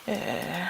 Uh,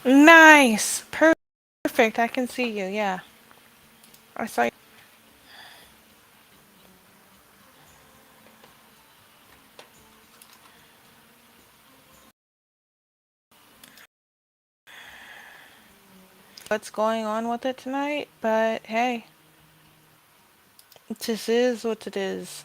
nice! Perfect, I can see you, yeah. I saw you. What's going on with it tonight, but hey, this is what it is.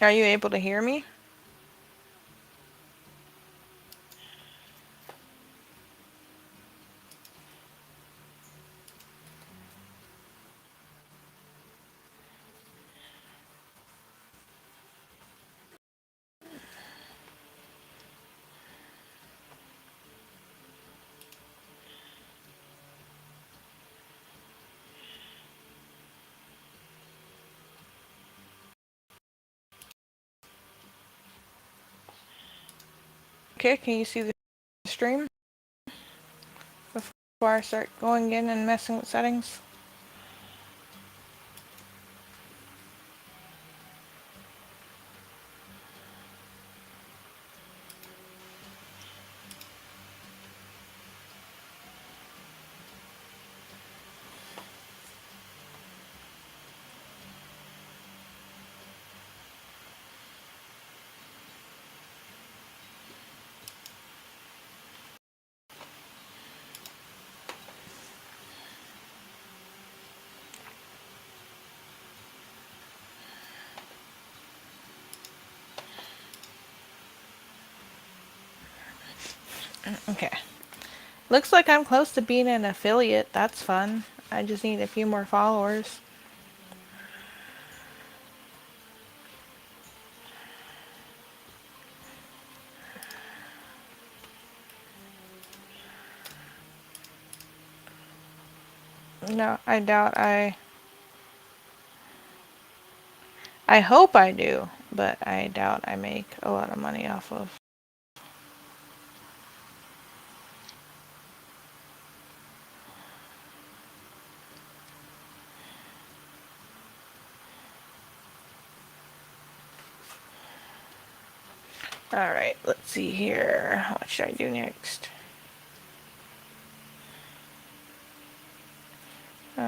Are you able to hear me? Okay, can you see the stream before I start going in and messing with settings? Okay. Looks like I'm close to being an affiliate. That's fun. I just need a few more followers. No, I doubt I hope I do, but I doubt I make a lot of money off of. Alright, let's see here. What should I do next? What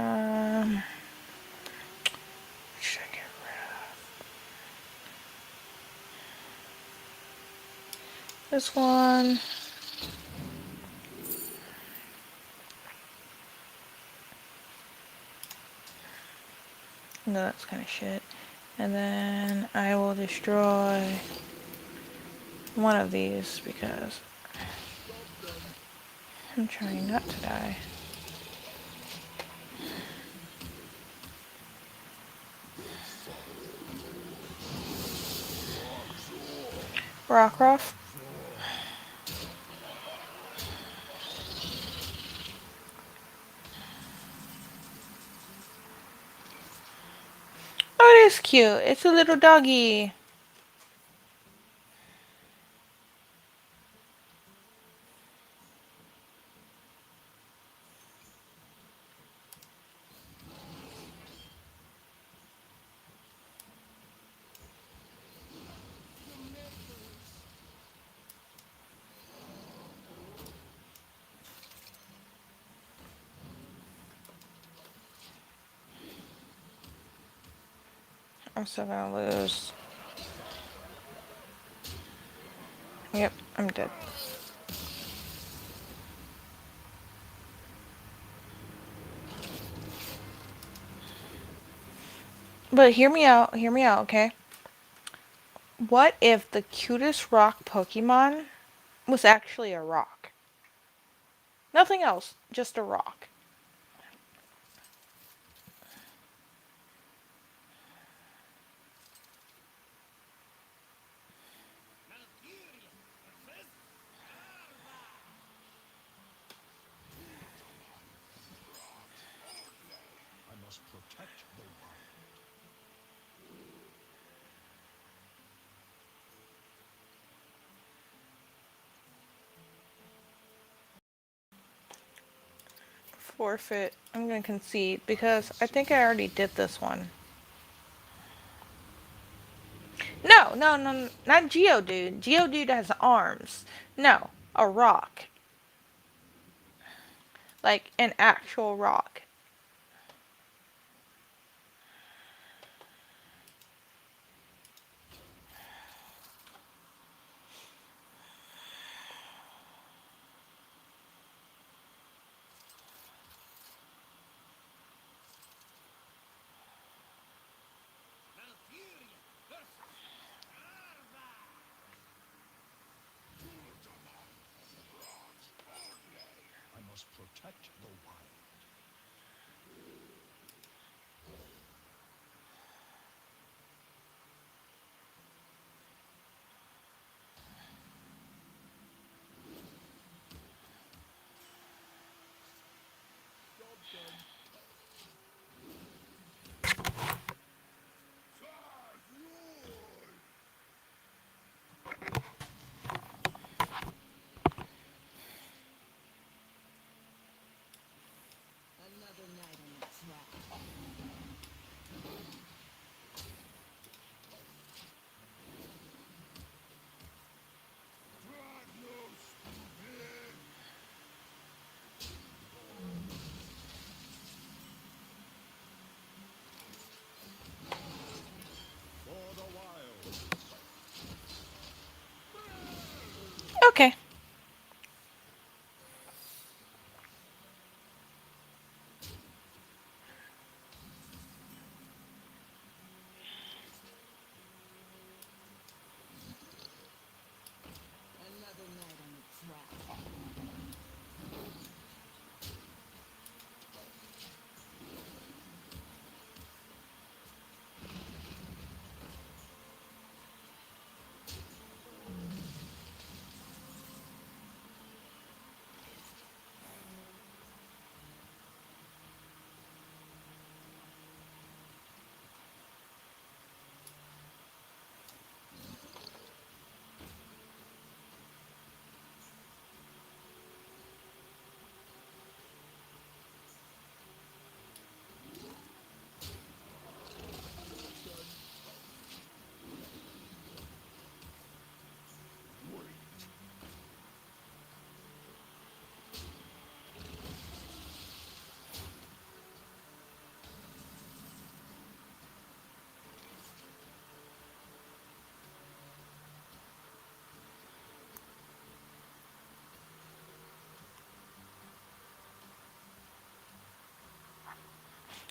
should I get rid of? This one. No, that's kind of shit. And then I will destroy one of these because I'm trying not to die. Rockruff. Oh, it is cute. It's a little doggy. I'm still gonna lose. Yep, I'm dead. But hear me out, okay? What if the cutest rock Pokemon was actually a rock? Nothing else, just a rock. Forfeit. I'm gonna concede because I think I already did this one. No, no, no, not Geodude. Geodude has arms. No, a rock. Like an actual rock. Okay.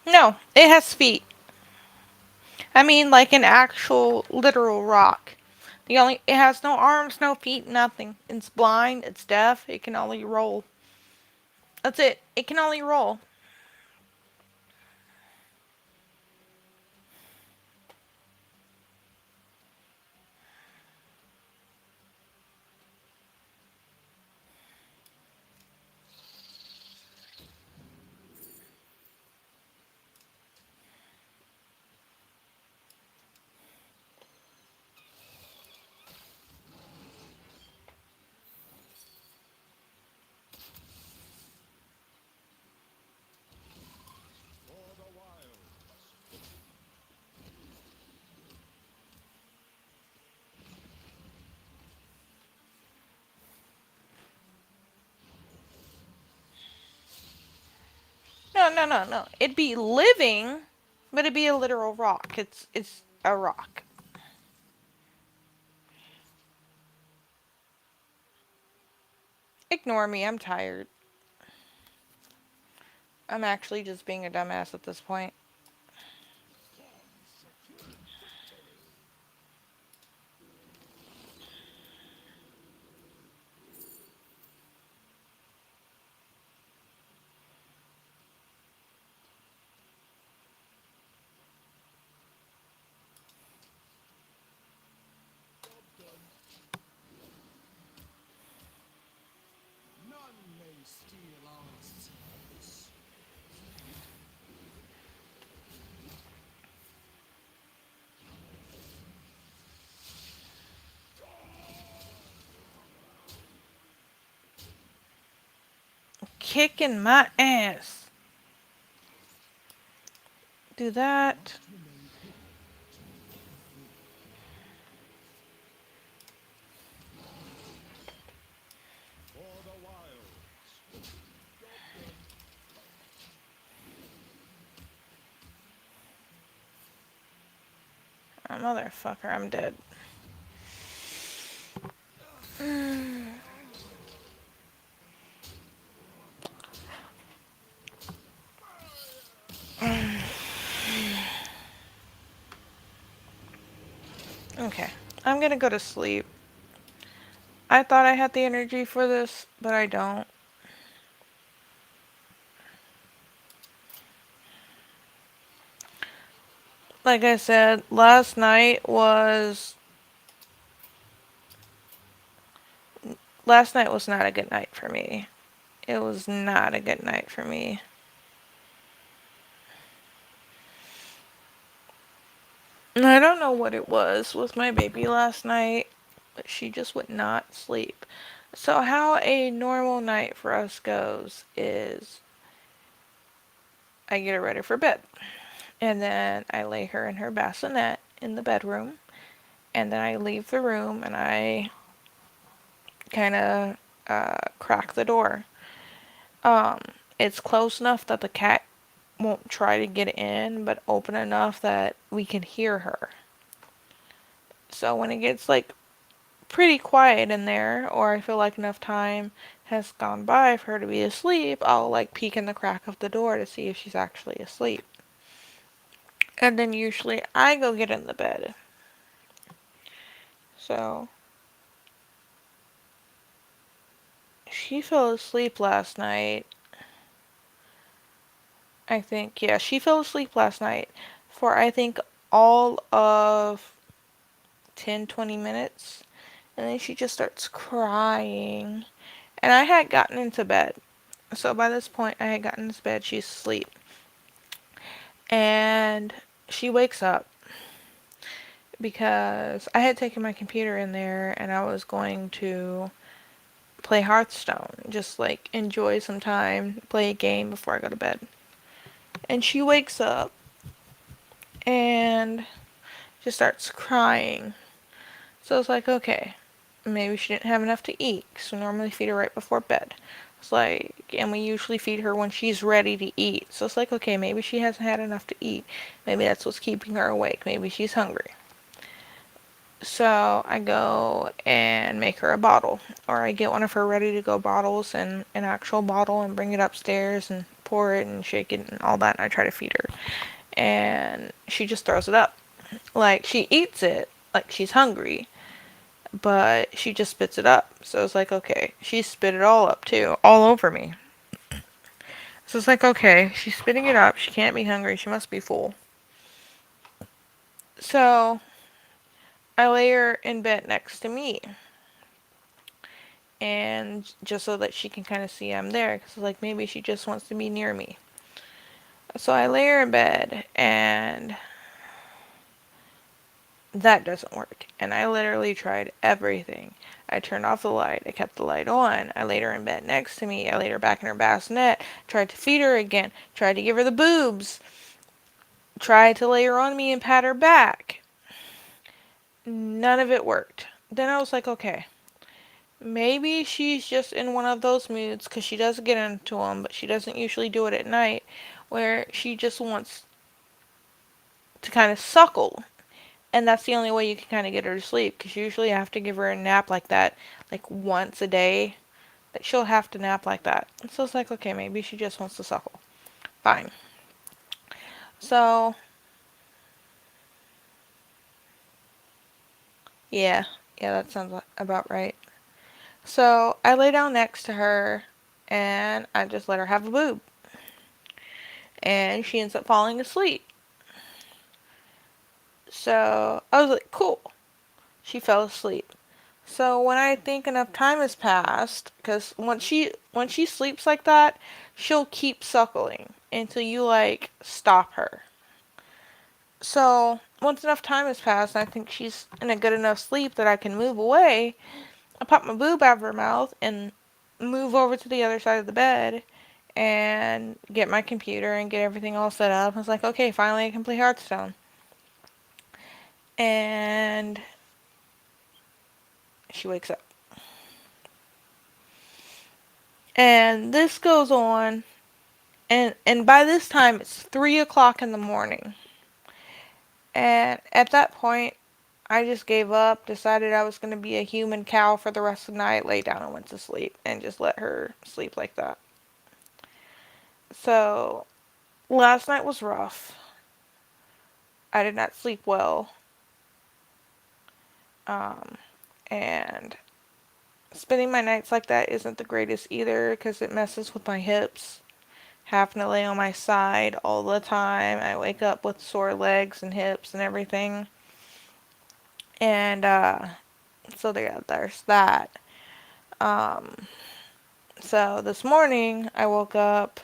No, it has feet. I mean, like an actual literal rock. It has no arms, no feet, nothing. It's blind. It's deaf. It can only roll. That's it. It can only roll. No, no, no, no. It'd be living, but it'd be a literal rock. It's a rock. Ignore me, I'm tired. I'm actually just being a dumbass at this point. Kicking my ass. Do that. Oh, motherfucker, I'm dead. Okay, I'm gonna go to sleep. I thought I had the energy for this, but I don't. Like I said, last night was not a good night for me. It was not a good night for me. And I don't know what it was with my baby last night, but she just would not sleep. So how a normal night for us goes is I get her ready for bed. And then I lay her in her bassinet in the bedroom. And then I leave the room and I kind of crack the door. Um, it's close enough that the cat won't try to get in, but open enough that we can hear her. So when it gets like pretty quiet in there, or I feel like enough time has gone by for her to be asleep, I'll like peek in the crack of the door to see if she's actually asleep. And then usually I go get in the bed. So she fell asleep last night. I think, yeah, she fell asleep last night for I think all of 10-20 minutes. And then she just starts crying. And I had gotten into bed. So by this point, I had gotten into bed. She's asleep. And she wakes up because I had taken my computer in there and I was going to play Hearthstone. Just like enjoy some time, play a game before I go to bed. And she wakes up and just starts crying. So it's like, okay, maybe she didn't have enough to eat, because we normally feed her right before bed. It's like, and we usually feed her when she's ready to eat. So it's like, okay, maybe she hasn't had enough to eat. Maybe that's what's keeping her awake. Maybe she's hungry. So I go and make her a bottle. Or I get one of her ready to go bottles and an actual bottle and bring it upstairs and pour it and shake it and all that. And I try to feed her. And she just throws it up. Like, she eats it like she's hungry, but she just spits it up. So it's like, okay, she spit it all up too, all over me. So it's like, okay, she's spitting it up. She can't be hungry. She must be full. So I lay her in bed next to me, and just so that she can kind of see I'm there, because like maybe she just wants to be near me. So I lay her in bed, and that doesn't work. And I literally tried everything. I turned off the light. I kept the light on. I laid her in bed next to me. I laid her back in her bassinet. Tried to feed her again. Tried to give her the boobs. Tried to lay her on me and pat her back. None of it worked. Then I was like, okay, maybe she's just in one of those moods, because she does get into them, but she doesn't usually do it at night, where she just wants to kind of suckle. And that's the only way you can kind of get her to sleep, because usually I have to give her a nap like that, like once a day. That she'll have to nap like that. And so it's like, okay, maybe she just wants to suckle. Fine. So, yeah, yeah, that sounds about right. So I lay down next to her and I just let her have a boob. And she ends up falling asleep. So I was like, cool. She fell asleep. So when I think enough time has passed, because when she sleeps like that, she'll keep suckling until you like stop her. So once enough time has passed, and I think she's in a good enough sleep that I can move away, I pop my boob out of her mouth and move over to the other side of the bed and get my computer and get everything all set up. I was like, okay, finally I can play Hearthstone. And she wakes up. And this goes on, and by this time it's 3 o'clock in the morning. And at that point, I just gave up, decided I was going to be a human cow for the rest of the night, lay down and went to sleep, and just let her sleep like that. So, last night was rough. I did not sleep well. Um, and spending my nights like that isn't the greatest either because it messes with my hips. Having to lay on my side all the time. I wake up with sore legs and hips and everything. And so there's that. Um, so this morning I woke up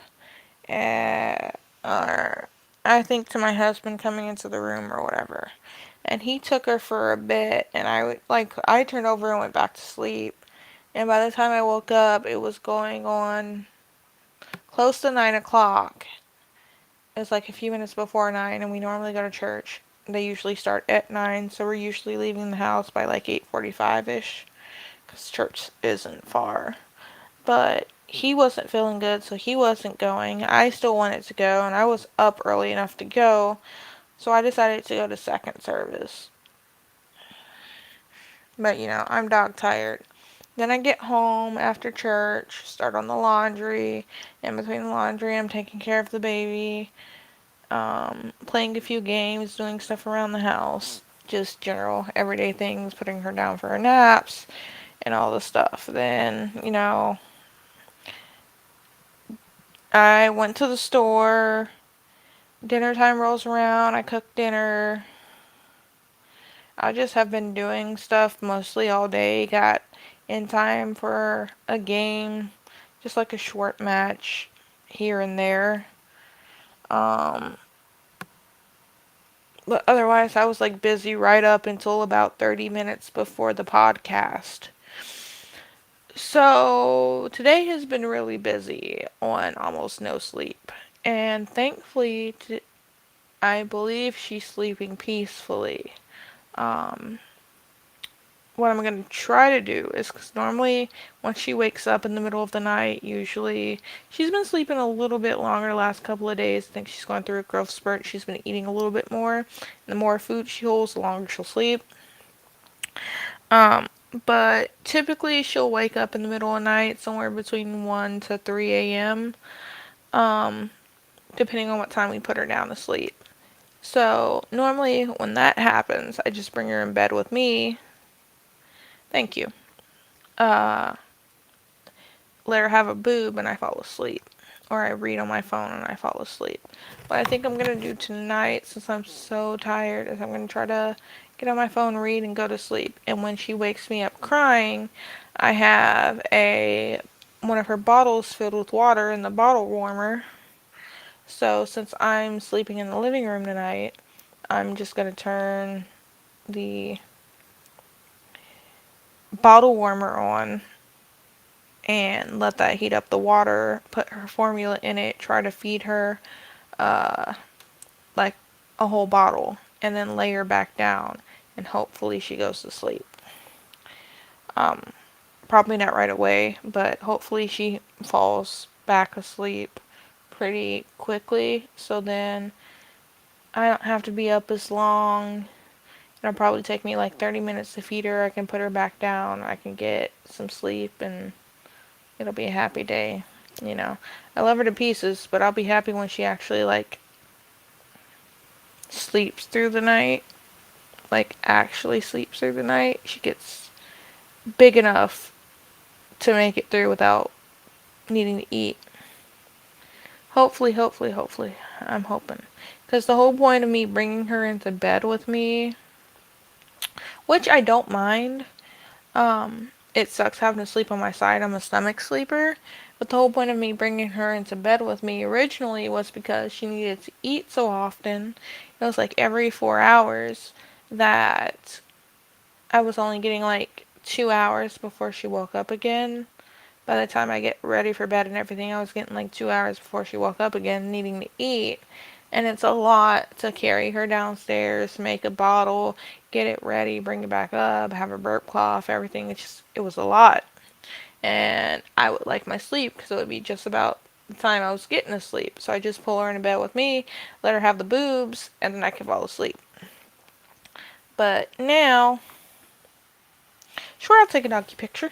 and I think to my husband coming into the room or whatever. And he took her for a bit and I turned over and went back to sleep. And by the time I woke up, it was going on close to 9 o'clock. It was like a few minutes before 9, and we normally go to church. They usually start at 9, so we're usually leaving the house by like 8:45ish, because church isn't far. But he wasn't feeling good, so he wasn't going. I still wanted to go, and I was up early enough to go, so I decided to go to second service. But I'm dog tired. Then I get home after church, start on the laundry. In between the laundry, I'm taking care of the baby, playing a few games, doing stuff around the house. Just general everyday things, putting her down for her naps, and all the stuff. Then, I went to the store. Dinner time rolls around. I cook dinner. I just have been doing stuff mostly all day. Got in time for a game, just like a short match here and there. Um, but otherwise, I was like busy right up until about 30 minutes before the podcast. So today has been really busy on almost no sleep. And thankfully, I believe she's sleeping peacefully. Um, what I'm going to try to do is, because normally when she wakes up in the middle of the night, usually she's been sleeping a little bit longer the last couple of days. I think she's going through a growth spurt. She's been eating a little bit more. And the more food she holds, the longer she'll sleep. Um, but typically she'll wake up in the middle of the night, somewhere between 1 to 3 a.m., um, depending on what time we put her down to sleep. So normally when that happens, I just bring her in bed with me. Thank you. Uh, Let her have a boob and I fall asleep. Or I read on my phone and I fall asleep. What I think I'm going to do tonight, since I'm so tired, is I'm going to try to get on my phone, read, and go to sleep. And when she wakes me up crying, I have one of her bottles filled with water in the bottle warmer. So since I'm sleeping in the living room tonight, I'm just going to turn the bottle warmer on and let that heat up the water, put her formula in it, try to feed her uh, like a whole bottle, and then lay her back down, and hopefully she goes to sleep. Um, Probably not right away, but hopefully she falls back asleep pretty quickly, so then I don't have to be up as long. It'll probably take me like 30 minutes to feed her. I can put her back down. I can get some sleep, and it'll be a happy day. You know, I love her to pieces, but I'll be happy when she actually like sleeps through the night. Like actually sleeps through the night. She gets big enough to make it through without needing to eat. Hopefully, hopefully, hopefully. I'm hoping. Because the whole point of me bringing her into bed with me, which I don't mind, it sucks having to sleep on my side. I'm a stomach sleeper. But the whole point of me bringing her into bed with me originally was because she needed to eat so often. It was like every 4 hours that I was only getting like 2 hours before she woke up again. By the time I get ready for bed and everything, I was getting like 2 hours before she woke up again, needing to eat. And it's a lot to carry her downstairs, make a bottle, get it ready, bring it back up, have her burp cloth, everything. It was a lot. And I would like my sleep because it would be just about the time I was getting to sleep. So I just pull her into bed with me, let her have the boobs, and then I can fall asleep. But now, sure, I'll take a doggy picture.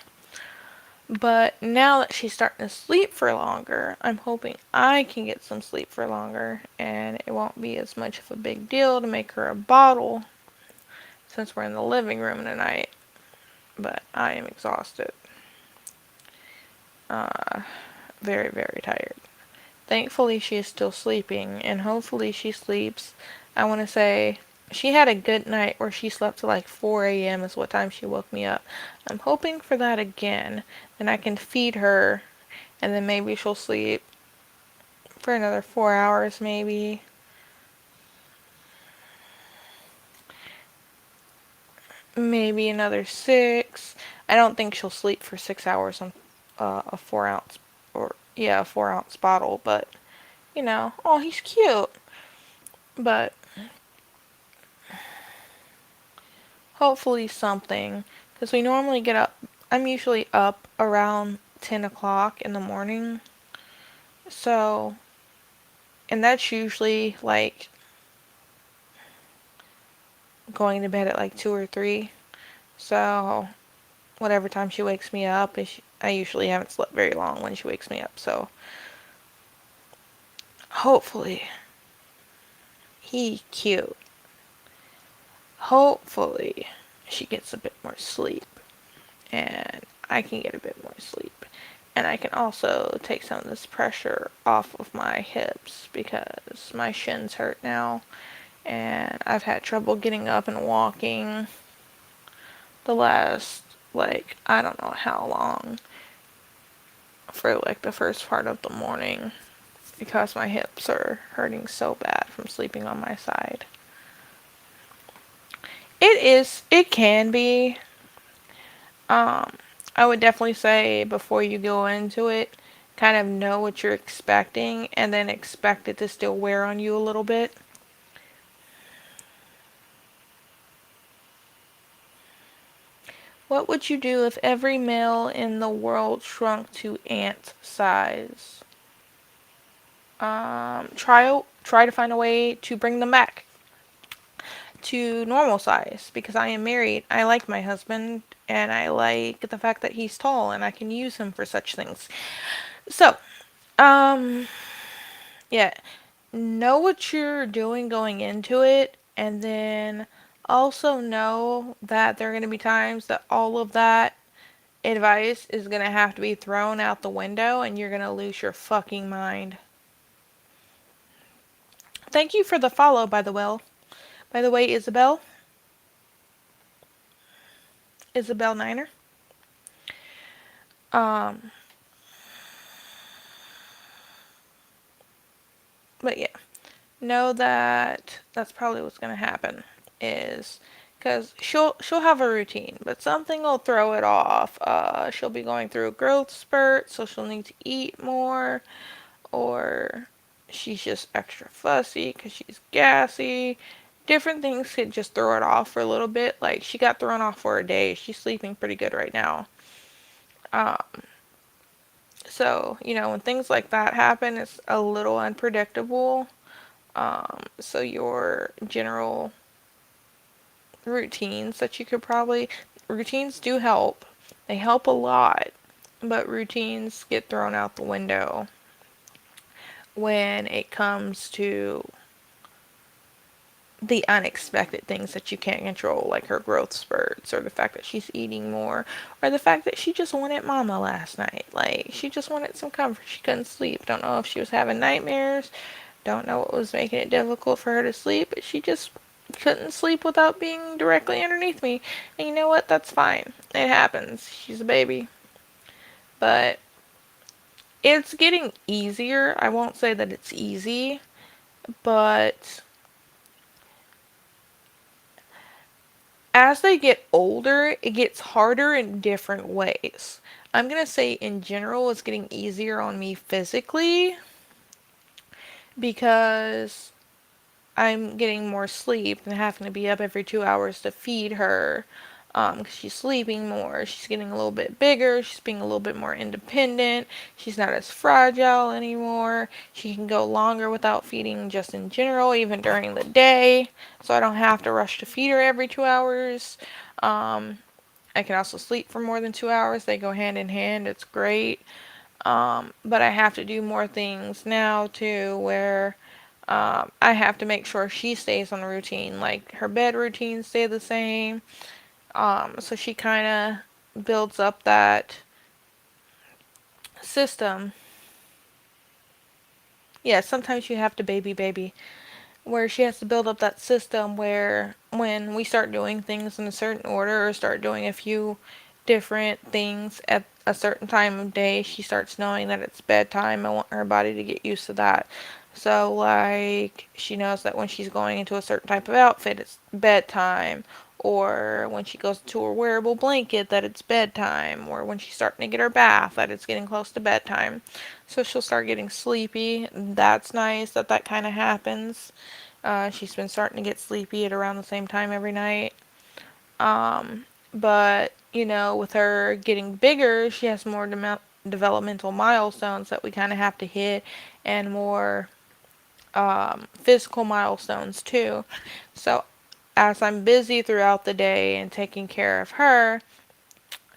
But now that she's starting to sleep for longer, I'm hoping I can get some sleep for longer and it won't be as much of a big deal to make her a bottle since we're in the living room tonight. But I am exhausted. Uh, very, very tired. Thankfully, she is still sleeping and hopefully she sleeps. I want to say she had a good night where she slept till like 4 a.m. is what time she woke me up. I'm hoping for that again. Then I can feed her and then maybe she'll sleep for another 4 hours, maybe. Maybe another six. I don't think she'll sleep for 6 hours on a 4 ounce, or yeah, a 4 ounce bottle, but oh, he's cute. But hopefully something, because we normally get up. I'm usually up around 10 o'clock in the morning, so, and that's usually like going to bed at like 2 or 3. So whatever time she wakes me up, I usually haven't slept very long when she wakes me up. So hopefully he cute. Hopefully she gets a bit more sleep and I can get a bit more sleep. And I can also take some of this pressure off of my hips because my shins hurt now and I've had trouble getting up and walking the last, like, I don't know how long, for like the first part of the morning because my hips are hurting so bad from sleeping on my side. It can be. Um, I would definitely say before you go into it, kind of know what you're expecting and then expect it to still wear on you a little bit. What would you do if every male in the world shrunk to ant size? Try to find a way to bring them back to normal size because I am married. I like my husband and I like the fact that he's tall and I can use him for such things. So, um, yeah, know what you're doing going into it and then also know that there are going to be times that all of that advice is going to have to be thrown out the window and you're going to lose your fucking mind. Thank you for the follow, by the way. By the way, Isabel Niner. Um, but yeah, know that that's probably what's gonna happen. Is because she'll have a routine, but something will throw it off. She'll be going through a growth spurt, so she'll need to eat more, or she's just extra fussy because she's gassy. Different things could just throw it off for a little bit. Like she got thrown off for a day. She's sleeping pretty good right now. Um, so when things like that happen, it's a little unpredictable. So your general routines that you could probably. Routines do help, they help a lot, but routines get thrown out the window when it comes to the unexpected things that you can't control, like her growth spurts, or the fact that she's eating more, or the fact that she just wanted mama last night. Like, she just wanted some comfort. She couldn't sleep. Don't know if she was having nightmares. Don't know what was making it difficult for her to sleep, but she just couldn't sleep without being directly underneath me. And you know what? That's fine. It happens. She's a baby. But it's getting easier. I won't say that it's easy, but as they get older, it gets harder in different ways. I'm going to say in general it's getting easier on me physically because I'm getting more sleep and having to be up every 2 hours to feed her. Because she's sleeping more. She's getting a little bit bigger. She's being a little bit more independent. She's not as fragile anymore. She can go longer without feeding just in general, even during the day. So I don't have to rush to feed her every 2 hours. Um, I can also sleep for more than 2 hours. They go hand in hand. It's great. But I have to do more things now too, where I have to make sure she stays on a routine. Like her bed routine stay the same. So she kind of builds up that system. Yeah, sometimes you have to baby, where she has to build up that system where when we start doing things in a certain order or start doing a few different things at a certain time of day, she starts knowing that it's bedtime. I want her body to get used to that. So, like, she knows that when she's going into a certain type of outfit, it's bedtime. Or when she goes to her wearable blanket, that it's bedtime. Or when she's starting to get her bath, that it's getting close to bedtime. So she'll start getting sleepy. That's nice that that kind of happens. She's been starting to get sleepy at around the same time every night. But, you know, with her getting bigger, she has more developmental milestones that we kind of have to hit, and more physical milestones too. So, as I'm busy throughout the day and taking care of her,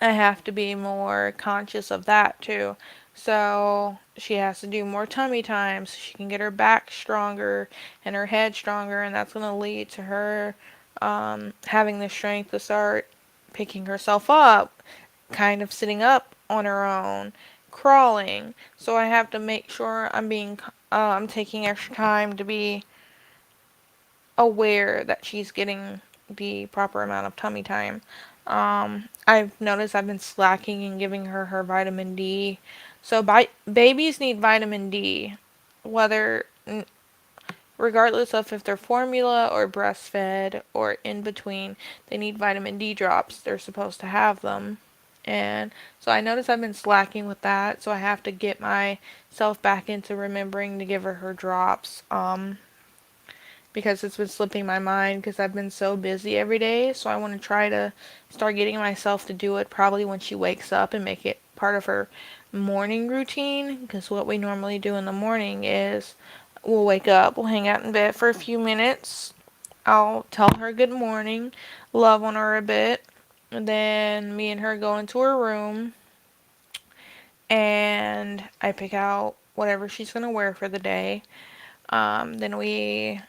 I have to be more conscious of that too. So she has to do more tummy time so she can get her back stronger and her head stronger, and that's going to lead to her having the strength to start picking herself up, kind of sitting up on her own, crawling. So I have to make sure I'm taking extra time to be aware that she's getting the proper amount of tummy time. I've noticed I've been slacking in giving her vitamin D. So babies need vitamin D, whether regardless of if they're formula or breastfed or in between, they need vitamin D drops. They're supposed to have them. And so I notice I've been slacking with that, so I have to get myself back into remembering to give her drops. Because it's been slipping my mind because I've been so busy every day. So I want to try to start getting myself to do it probably when she wakes up and make it part of her morning routine. Because what we normally do in the morning is we'll wake up, we'll hang out in bed for a few minutes. I'll tell her good morning, love on her a bit, and then me and her go into her room and I pick out whatever she's going to wear for the day. Then we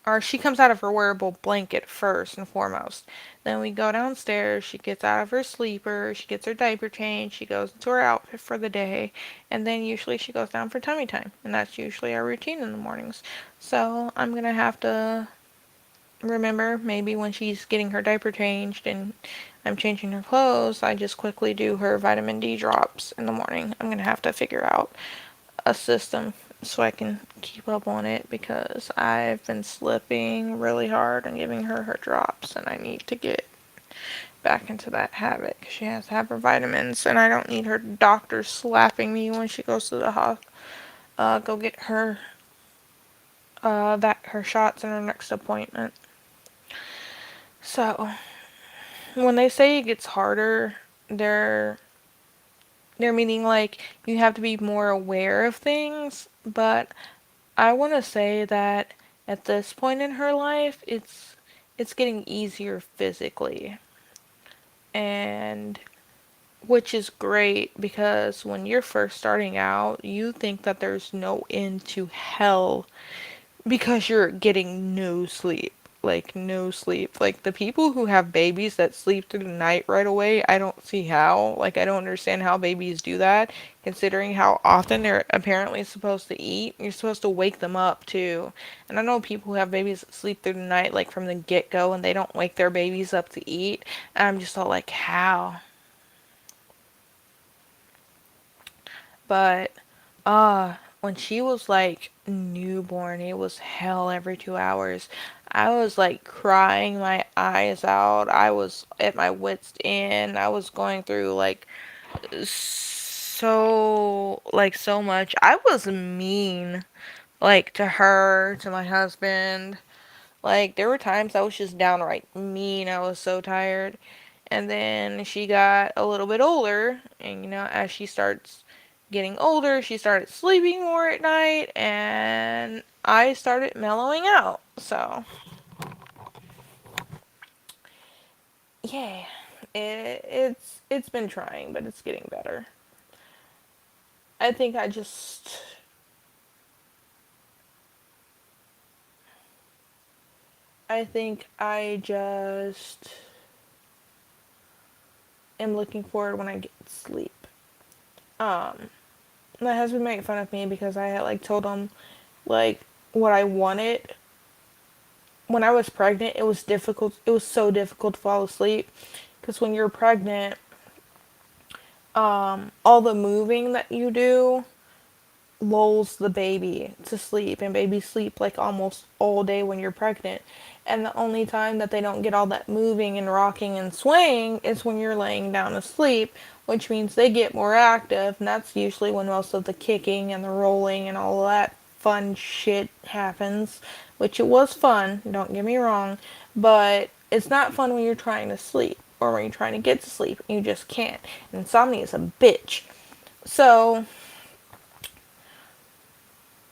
or she comes out of her wearable blanket first and foremost. Then we go downstairs, she gets out of her sleeper, she gets her diaper changed, she goes into her outfit for the day, and then usually she goes down for tummy time. And that's usually our routine in the mornings. So I'm going to have to remember maybe when she's getting her diaper changed and I'm changing her clothes, I just quickly do her vitamin D drops in the morning. I'm going to have to figure out a system so I can keep up on it because I've been slipping really hard on giving her drops, and I need to get back into that habit because she has to have her vitamins, and I don't need her doctor slapping me when she goes to the hospital. Go get her shots in her next appointment. So when they say it gets harder, they're meaning like you have to be more aware of things, but I want to say that at this point in her life, it's getting easier physically. And which is great because when you're first starting out, you think that there's no end to hell because you're getting no sleep. Like, no sleep. Like, the people who have babies that sleep through the night right away, I don't see how. Like, I don't understand how babies do that, considering how often they're apparently supposed to eat. You're supposed to wake them up, too. And I know people who have babies that sleep through the night, like, from the get go, and they don't wake their babies up to eat. And I'm just all like, how? But when she was like newborn, it was hell every 2 hours. I was like crying my eyes out. I was at my wits' end. I was going through like so much. I was mean like to her, to my husband. Like there were times I was just downright mean. I was so tired. And then she got a little bit older, and as she starts getting older, she started sleeping more at night, and I started mellowing out. So, yeah, it's been trying, but it's getting better. I think I just am looking forward when I get sleep. Um, my husband made fun of me because I had like told him like what I wanted when I was pregnant. It was difficult. It was so difficult to fall asleep because when you're pregnant, all the moving that you do lulls the baby to sleep, and babies sleep like almost all day when you're pregnant. And the only time that they don't get all that moving and rocking and swaying is when you're laying down asleep, which means they get more active, and that's usually when most of the kicking and the rolling and all that fun shit happens, which it was fun, don't get me wrong, but it's not fun when you're trying to sleep or when you're trying to get to sleep and you just can't. Insomnia is a bitch. So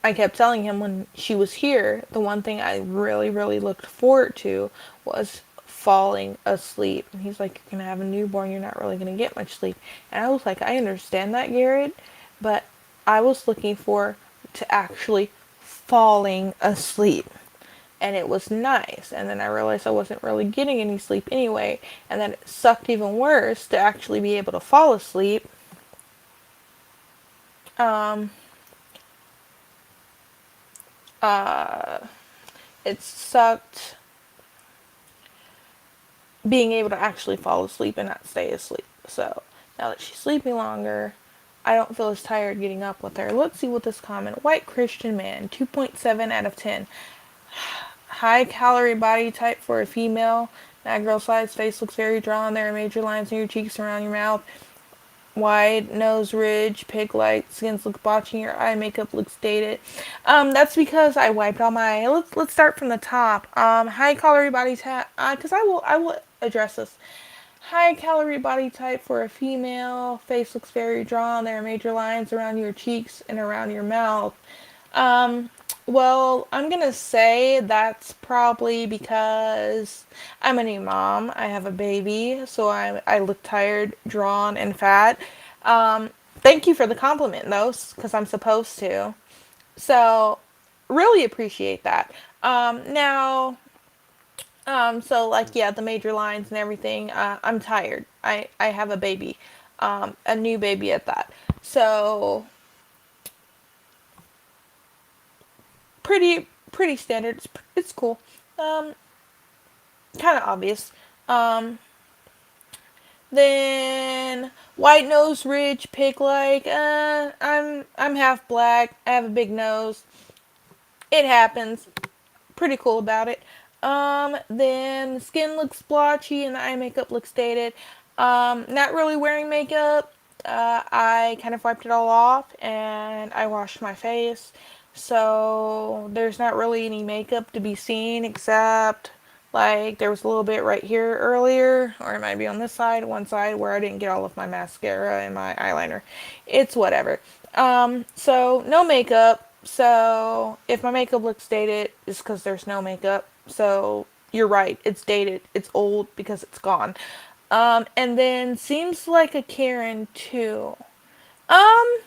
I kept telling him when she was here, the one thing I really, really looked forward to was falling asleep. And he's like, you're going to have a newborn, you're not really going to get much sleep. And I was like, I understand that, Garrett, but I was looking for to actually falling asleep. And it was nice. And then I realized I wasn't really getting any sleep anyway. And then it sucked even worse to actually be able to fall asleep. Um, uh, it sucked being able to actually fall asleep and not stay asleep. So now that she's sleeping longer, I don't feel as tired getting up with her. Let's see what this comment. White Christian man, 2.7 out of 10. High calorie body type for a female. That girl size face looks very drawn. There are major lines in your cheeks around your mouth. Wide nose ridge, pig-like, skin looks blotchy, your eye makeup looks dated. That's because I wiped all my. Let's start from the top. High calorie body type. Because I will address this. High calorie body type for a female. Face looks very drawn. There are major lines around your cheeks and around your mouth. Um, well, I'm gonna say that's probably because I'm a new mom. I have a baby, so I look tired, drawn, and fat. Thank you for the compliment, though, because I'm supposed to. So, really appreciate that. Now, so like yeah, the major lines and everything. I'm tired. I have a baby, a new baby at that. So pretty standard. It's cool. Um, Kind of obvious. Um, then white nose, ridge, pig like. I'm half black. I have a big nose. It happens. Pretty cool about it. Then the skin looks blotchy and the eye makeup looks dated. Not really wearing makeup. I kind of wiped it all off and I washed my face. So there's not really any makeup to be seen except like there was a little bit right here earlier, or it might be on this side, one side where I didn't get all of my mascara and my eyeliner. It's whatever. So no makeup. So if my makeup looks dated, it's because there's no makeup. So You're right. It's dated. It's old because it's gone. And then seems like a Karen too. Um,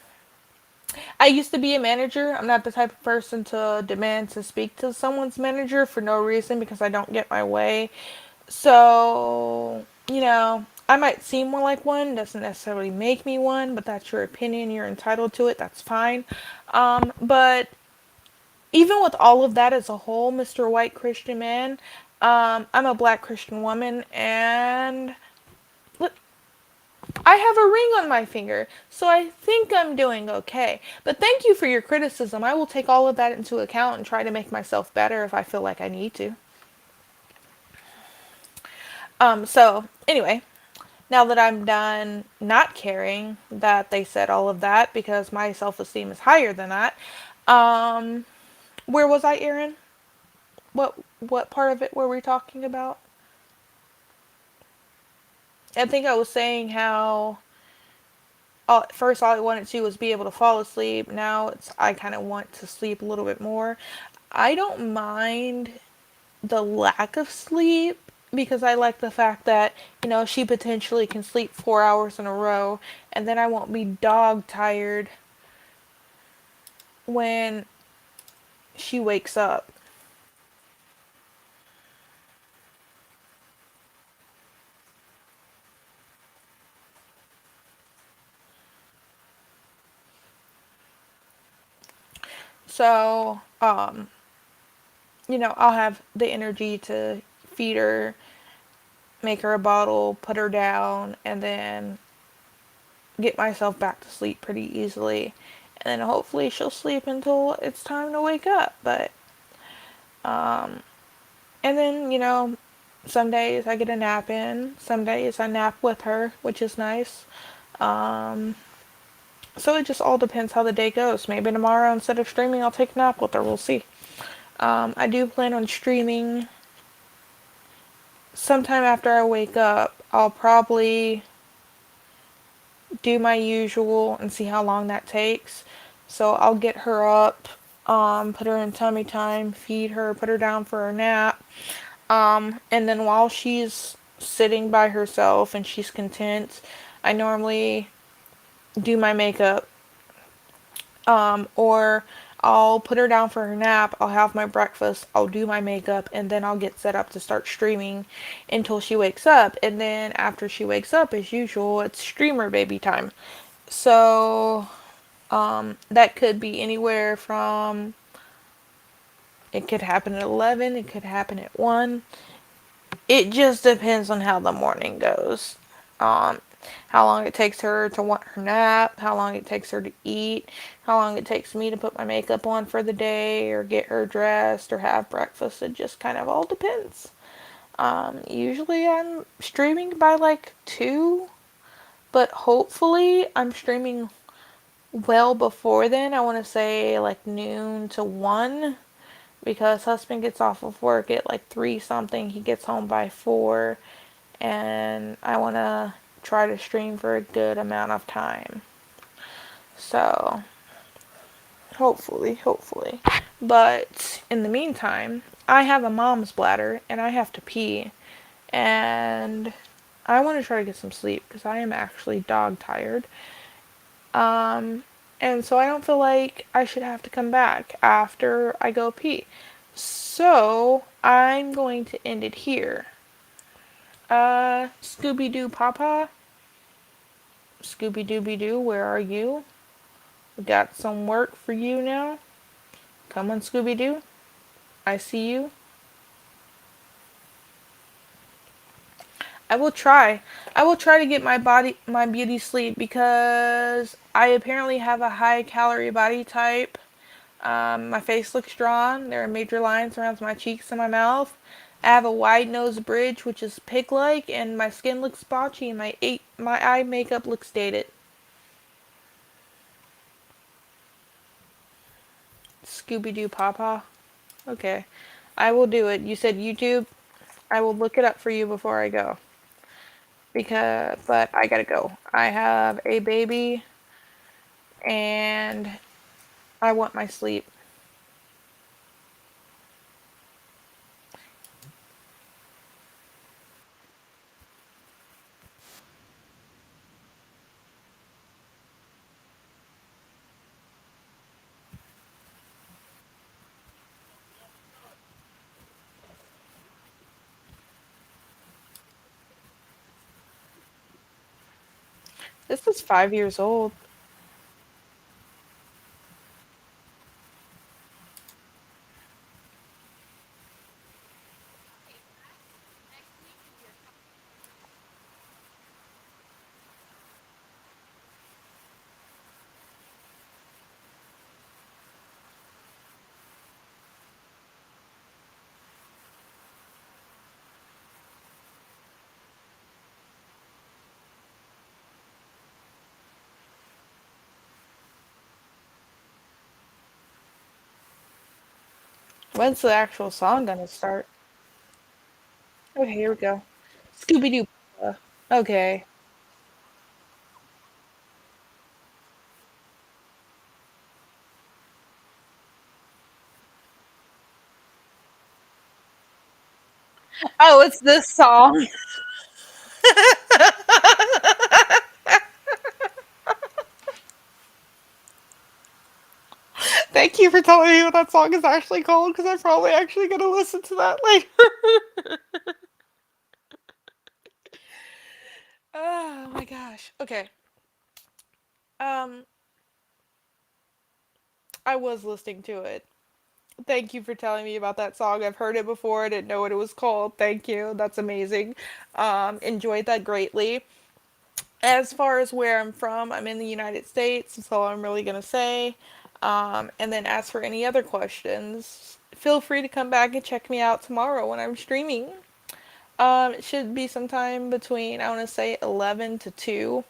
I used to be a manager. I'm not the type of person to demand to speak to someone's manager for no reason because I don't get my way. So, I might seem more like one, doesn't necessarily make me one, but that's your opinion. You're entitled to it. That's fine. But even with all of that as a whole, Mr. White Christian man, I'm a black Christian woman, and I have a ring on my finger, so I think I'm doing okay. But thank you for your criticism. I will take all of that into account and try to make myself better if I feel like I need to. So anyway, now that I'm done not caring that they said all of that because my self-esteem is higher than that, um, where was I, Erin? What part of it were we talking about? I think I was saying how first all I wanted to was be able to fall asleep. Now it's I kind of want to sleep a little bit more. I don't mind the lack of sleep because I like the fact that, she potentially can sleep 4 hours in a row and then I won't be dog tired when she wakes up. So, I'll have the energy to feed her, make her a bottle, put her down, and then get myself back to sleep pretty easily. And then hopefully she'll sleep until it's time to wake up. But, and then, some days I get a nap in, some days I nap with her, which is nice. Um, so it just all depends how the day goes. Maybe tomorrow instead of streaming, I'll take a nap with her. We'll see. I do plan on streaming sometime after I wake up. I'll probably do my usual and see how long that takes. So I'll get her up, put her in tummy time, feed her, put her down for a nap. And then while she's sitting by herself and she's content, I normally do my makeup. Or I'll put her down for her nap, I'll have my breakfast, I'll do my makeup, and then I'll get set up to start streaming until she wakes up. And then after she wakes up, as usual, it's streamer baby time. So, that could be anywhere from, it could happen at 11, it could happen at 1. It just depends on how the morning goes. Um, how long it takes her to want her nap, how long it takes her to eat, how long it takes me to put my makeup on for the day or get her dressed or have breakfast. It just kind of all depends. Usually I'm streaming by like 2, but hopefully I'm streaming well before then. I want to say like noon to 1 because husband gets off of work at like 3 something. He gets home by 4 and I want to try to stream for a good amount of time. So, hopefully. But in the meantime, I have a mom's bladder and I have to pee. And I want to try to get some sleep because I am actually dog tired. Um, and so I don't feel like I should have to come back after I go pee. So I'm going to end it here. Scooby Doo Papa, Scooby Dooby Doo, where are you? We got some work for you now. Come on, Scooby Doo. I see you. I will try. I will try to get my beauty sleep because I apparently have a high calorie body type. My face looks drawn. There are major lines around my cheeks and my mouth. I have a wide nose bridge, which is pig-like, and my skin looks splotchy, and my eye makeup looks dated. Scooby Doo Papa. Okay, I will do it. You said YouTube. I will look it up for you before I go. But I gotta go. I have a baby, and I want my sleep. This is 5 years old. When's the actual song gonna start? Okay, here we go. Scooby Doo. Okay. Oh, it's this song. Thank you for telling me what that song is actually called, because I'm probably actually gonna listen to that later. Oh my gosh. Okay. Um, I was listening to it. Thank you for telling me about that song. I've heard it before. I didn't know what it was called. Thank you. That's amazing. Enjoyed that greatly. As far as where I'm from, I'm in the United States. That's all I'm really gonna say. And then as for any other questions, feel free to come back and check me out tomorrow when I'm streaming. It should be sometime between, I want to say, 11 to 2.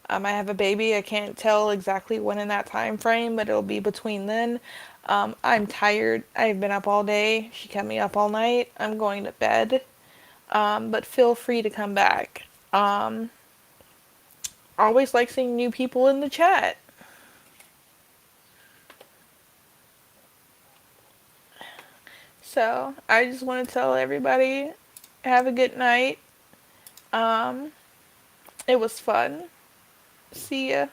I have a baby. I can't tell exactly when in that time frame, but it'll be between then. I'm tired. I've been up all day. She kept me up all night. I'm going to bed. But feel free to come back. Um, Always like seeing new people in the chat. So I just want to tell everybody, have a good night. Um, it was fun. See ya.